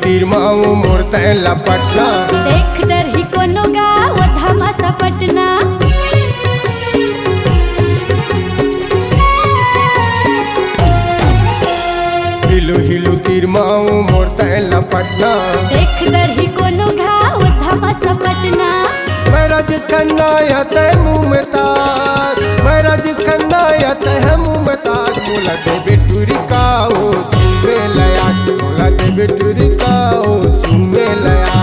तीर माऊ मोरता लपटना देख डर ही कोनो गाँव धमासा पटना। हिलू हिलू तीर माऊ मोरता लपटना देख डर ही कोनो गाँव धमासा पटना। मेरा जितना या तय मुँह में ताज, मेरा जितना या तय मुँह में ताज। बोला दे बेटूरी का हो चूमे लया, बोला दे बेटूरी का हो चूमे लया।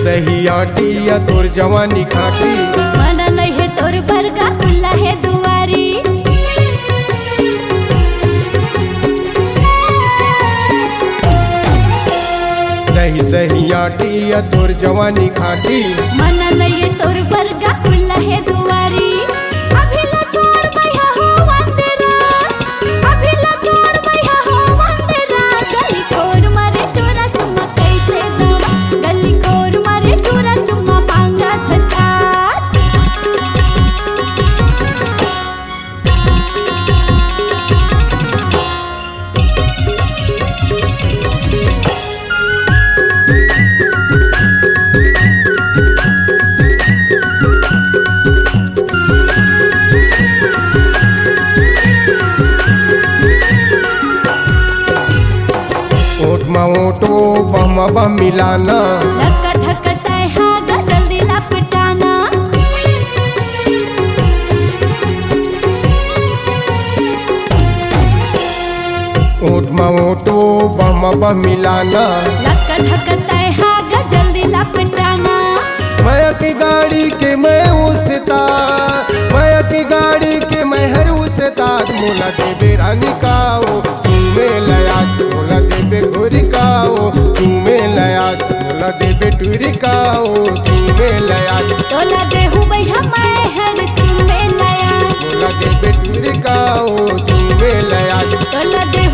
दही आटी या तोर जवानी खाटी, मन नहीं है तोर बरगा खुला है दुआरी। दही आटी या तोर जवानी खाटी, मन नहीं है तोर बरगा खुला है दुआरी। अभी ला छोड़ मैया हो वंदरा, अभी ला छोड़ मैया हो वंदरा। गली खोर मारे टोरा चुम्मा कैसे दम, गली खोर मारे टोरा चुम्मा मांगा था। ओटो बहमा बह मिलाना, लक्का धक्का हागा जल्दी लपटाना। ओटो बहमा बह मिलाना, लक्का धक्का हागा जल्दी लपटाना। मैं की गाड़ी के मैं उसता, मैं की गाड़ी के मैं हर उसता। मोला देवे रानी का ओ चूमे लया, मोला देवे गोरी का ओ चूमे लया, मोला देवे टूरी का ओ चूमे लया। तोला देहु भैया मैं हर चूमे लया, मोला देवे टूरी का ओ चूमे लया। तोला दे